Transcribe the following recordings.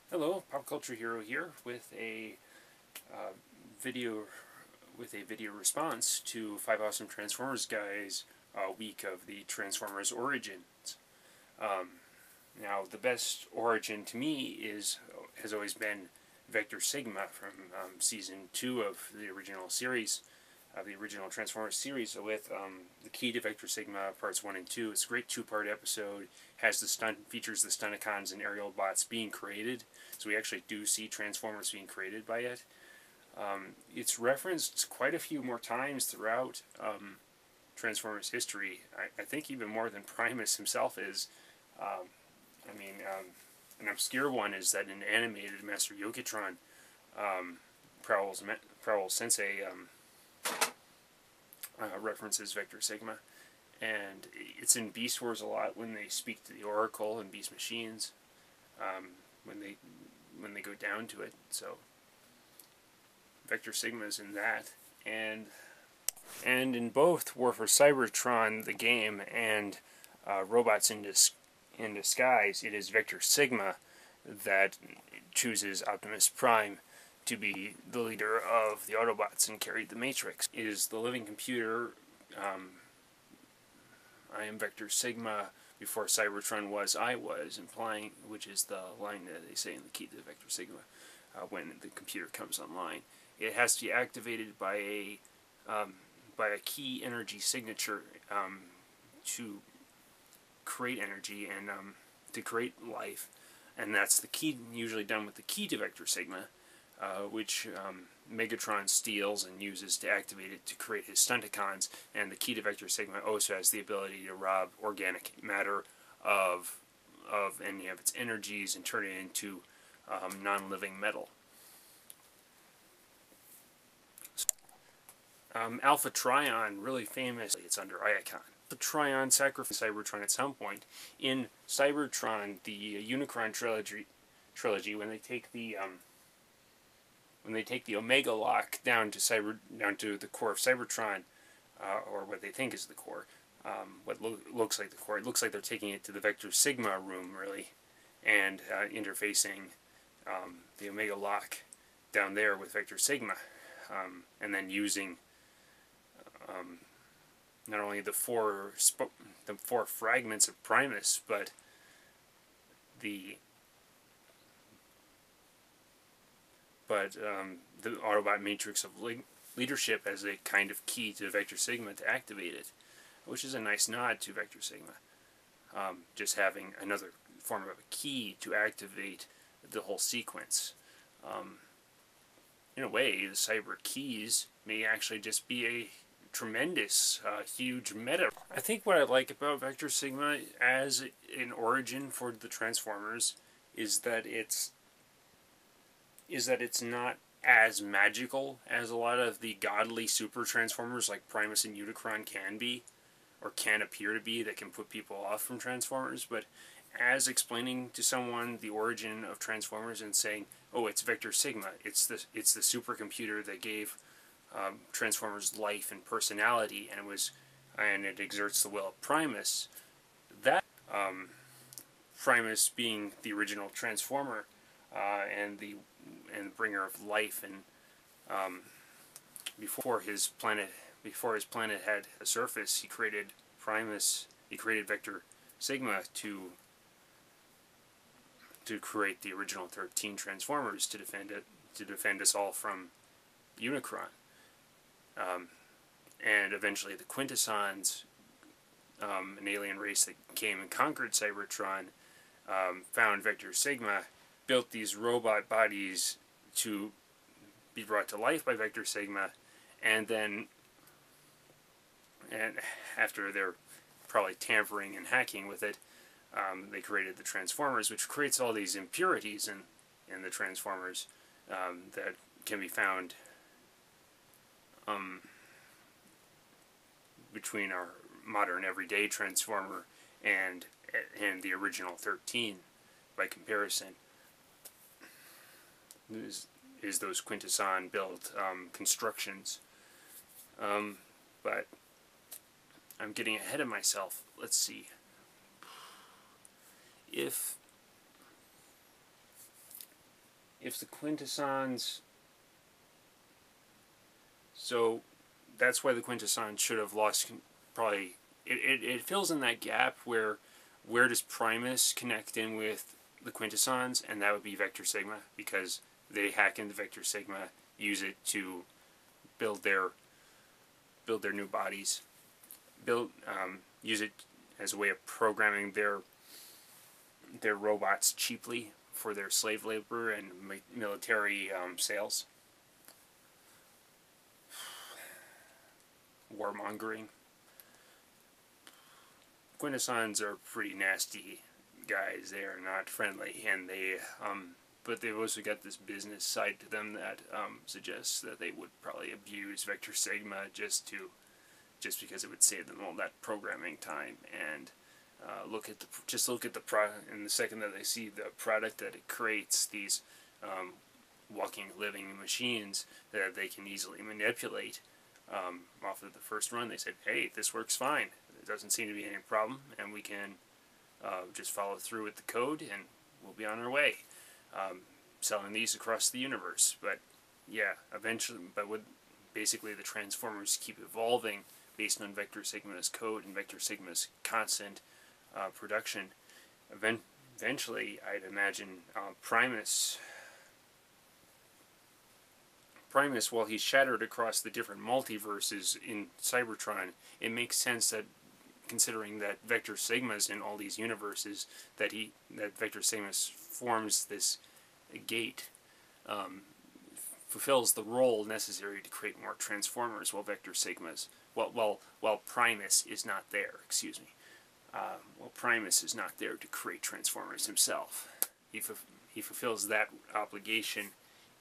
Hello, Pop Culture Hero here with a uh, video response to 5 Awesome Transformers Guys week of the Transformers Origins. Um, Now, the best origin to me has always been Vector Sigma from season 2 of the original series, the original Transformers series, with the key to Vector Sigma parts 1 and 2. It's a great two-part episode. Features the Stunticons and aerial bots being created, so we actually do see Transformers being created by it. It's referenced quite a few more times throughout Transformers history. I think even more than Primus himself is. An obscure one is that in animated Master Yokotron, Prowl's Sensei references Vector Sigma, and it's in Beast Wars a lot when they speak to the Oracle and Beast Machines, when they go down to it. So Vector Sigma is in that, and in both War for Cybertron, the game, and Robots in Disguise, it is Vector Sigma that chooses Optimus Prime to be the leader of the Autobots and carry the Matrix. It is the living computer. I am Vector Sigma. Before Cybertron was, I was, implying, which is the line that they say in the key to Vector Sigma when the computer comes online. It has to be activated by a key energy signature to create energy and to create life, and that's the key, usually done with the key to Vector Sigma, which Megatron steals and uses to activate it to create his Stunticons. And the key to Vector Sigma also has the ability to rob organic matter of any of its energies and turn it into non-living metal. Alpha Trion, really famous, it's under Iacon. The Trion sacrificed Cybertron at some point. In Cybertron, the Unicron trilogy, when they take the Omega Lock down to the core of Cybertron, or what they think is the core, looks like the core. It looks like they're taking it to the Vector Sigma room, really, and interfacing the Omega Lock down there with Vector Sigma, and then using not only the four fragments of Primus, but the Autobot Matrix of Leadership as a kind of key to Vector Sigma to activate it, which is a nice nod to Vector Sigma. Just having another form of a key to activate the whole sequence. In a way, the cyber keys may actually just be a tremendous, huge meta. I think what I like about Vector Sigma as an origin for the Transformers is that it's not as magical as a lot of the godly super Transformers like Primus and Unicron can be, or can appear to be, that can put people off from Transformers, but as explaining to someone the origin of Transformers and saying, oh, it's Vector Sigma, it's the supercomputer that gave Transformers life and personality, and it exerts the will of Primus. That Primus being the original Transformer and the bringer of life, and before his planet had a surface, he created Vector Sigma to create the original 13 Transformers to defend us all from Unicron. And eventually the Quintessons, an alien race that came and conquered Cybertron, found Vector Sigma, built these robot bodies to be brought to life by Vector Sigma, and after they're probably tampering and hacking with it, they created the Transformers, which creates all these impurities in the Transformers that can be found between our modern everyday Transformer and the original 13 by comparison. Is those Quintesson built constructions. But I'm getting ahead of myself. Let's see. If if the quintessons, so that's why the quintessons should have lost, probably, it fills in that gap where does Primus connect in with the quintessons, and that would be Vector Sigma, because they hack into Vector Sigma, use it to build their new bodies, use it as a way of programming their robots cheaply for their slave labor and military sales. Warmongering. Quintessons are pretty nasty guys. They are not friendly, and but they've also got this business side to them that suggests that they would probably abuse Vector Sigma just because it would save them all that programming time. And look at the product, and the second that they see the product that it creates, these walking, living machines that they can easily manipulate. Off of the first run, they said, "Hey, this works fine. There doesn't seem to be any problem, and we can just follow through with the code, and we'll be on our way, selling these across the universe." But yeah, eventually, basically the Transformers keep evolving based on Vector Sigma's code and Vector Sigma's constant production. Eventually, I'd imagine Primus, while he's shattered across the different multiverses in Cybertron, it makes sense that, considering that Vector Sigma's in all these universes, that Vector Sigma forms this gate, fulfills the role necessary to create more Transformers, while Primus is not there. Excuse me. While Primus is not there to create Transformers himself, he fulfills that obligation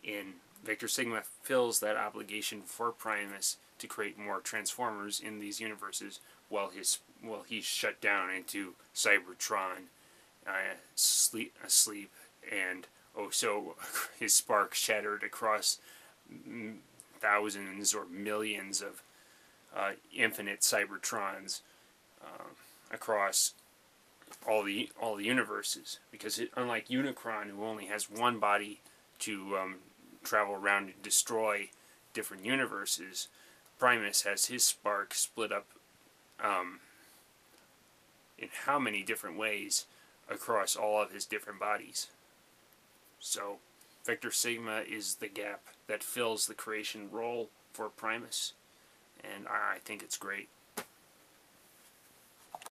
in. Vector Sigma fills that obligation for Primus to create more Transformers in these universes, while he's shut down into Cybertron, asleep, and so his spark shattered across thousands or millions of infinite Cybertrons across all the universes. Because unlike Unicron, who only has one body to travel around and destroy different universes, Primus has his spark split up in how many different ways across all of his different bodies. So Vector Sigma is the gap that fills the creation role for Primus, and I think it's great.